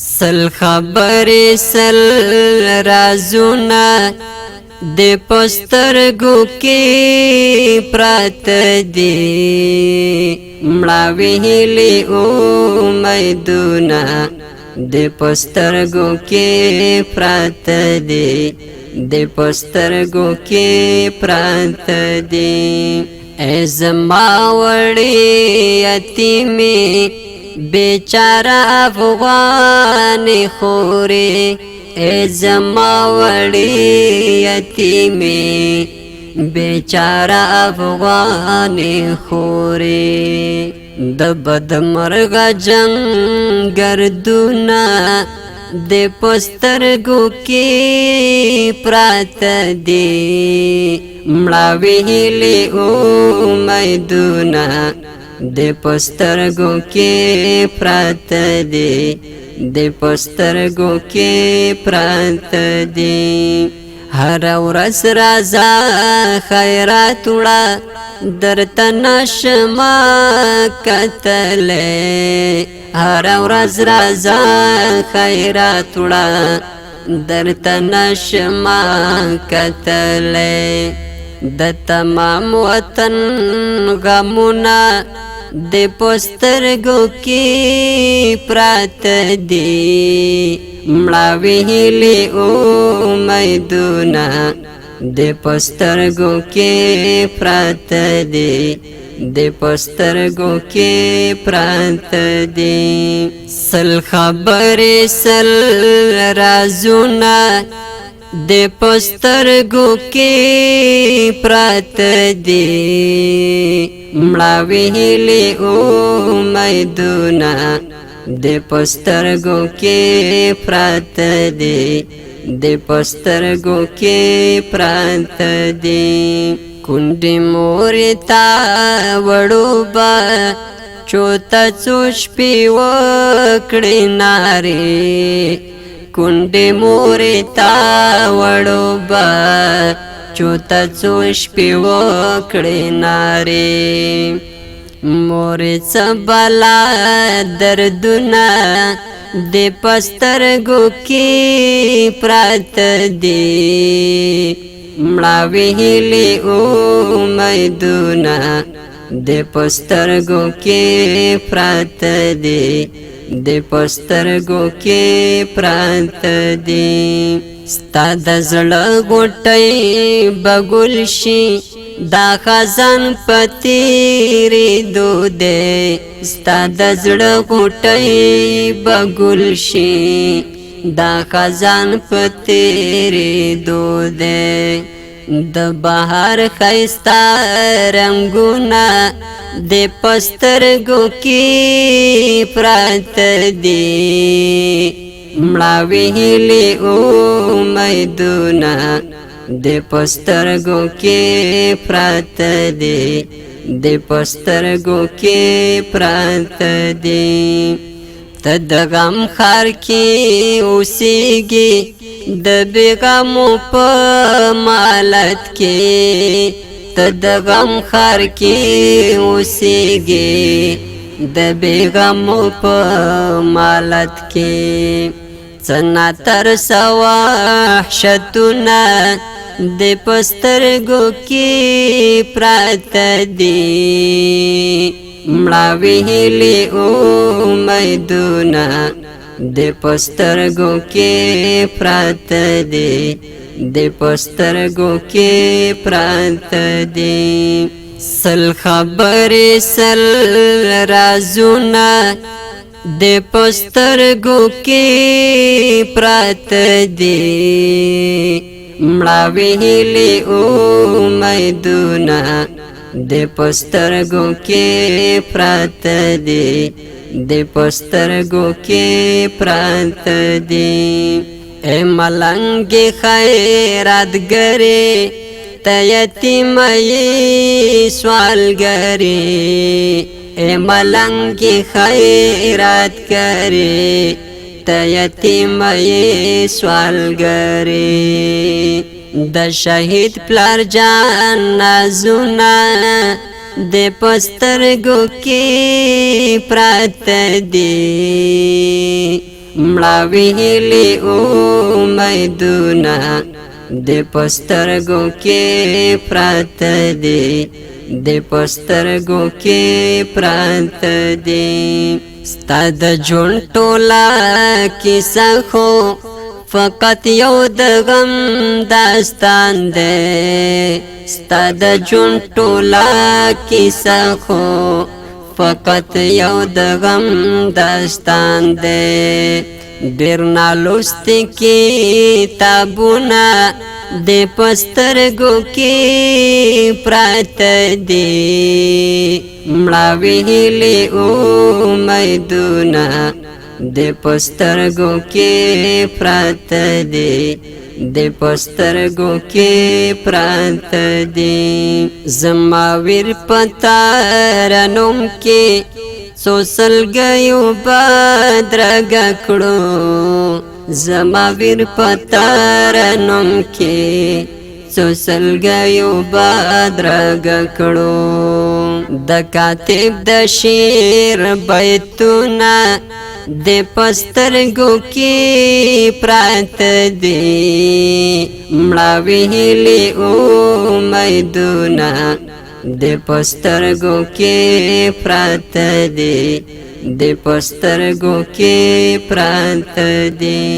سل خبرې سل رازونه د پسترګو کې پراته دي مړاوي هیلې امیدونه د پسترګو کې پراته دي د پسترګو کې پراته دي ای زما وړې یتیمې بیچاره افغان خورې ای زما وړې یتیمې بیچاره افغان خورې د بدمرغه جنګ ګردونه د پسترګو کې پراته دي مړاوي هیلې امیدونه د پسترګو کې پراته دي د پسترګو کې پراته دي هر ورځ راځه خیرات وړه درته نشمه کتلی هر ورځ راځه خیرات وړه درته نشمه کتلی د تمام وطن غمونه د پسترګو کې پراته دي مړاوي هیلې امیدونه د پسترګو کې پراته دي د پسترګو کې پراته دي سل خبرې سل رازونه د پسترګو کې پراته دي مړاوي هیلې امیدونه د پسترګو کې پراته دي د پسترګو کې پراته دي کونډې مورې تا وړو به چوته څو شپې وکړې نارې کونډې مورې تا وړو به چوته څو شپې وکړې نارې مورې څه بلا دردونه د پسترګو کې پراته دي مړاوي هیلې امیدونه د پسترګو کې پراته دي د پسترګو کې پراته دي ستا د زړه غوټۍ به ګل شي دا خزان په تېرېدو دی ستا د زړه غوټۍ به ګل شي دا خزان په تېرېدو دی د بهار ښایسته رنګونه د پسترګو کې پراته دي مړاوي هیلې امیدونه د پسترګو کې پراته دي د پسترګو کې پراته دي ته د غم ښار کې اوسېږي د بېغمو په مالت کې ته د غم ښار کې اوسېږي د بېغمو په مالت کې څه ناترسه وحشتونه د پسترګو کې پراته دي مړاوي هیلې امیدونه د پسترګو کې پراته دي د پسترګو کې پراته دي سل خبرې سل رازونه د پسترګو کې پراته دي مړاوي هیلې امیدونه د پسترګو کې پراته دي د پسترګو کې پراته دي ای ملنګې خیراتګرې ته یتیمې سوالګرې ای ملنګې خیراتګرې ته یتیمې سوالګرې د شهید پلار جان نازونه د پسترګو کې پراته دي مړه ویلي امیدونه د پسترګو کې پراته دي د پسترګو کې پراته دي ستا د ژوند ټوله کیسه خو فقط یو د غم داستان دی ستا د ژوند ټوله کیسه خو فقط یو د غم داستان دی ډېر نالوستي کتابونه د پسترګو کې پراته دي مړه ویلي امیدونه د پسترګو کې پراته دي د پسترګو کې پراته دي زما ویر پتا رنوم کې څو سلګیو بدرګ کړو زما ویر پتا رنوم کې څو سلګیو بدرګ کړو د کاتب د شعر بیتونه د پسترګو کې پراته دي مړه ویلي امیدونه د پسترګو کې پراته دي د پسترګو کې پراته دي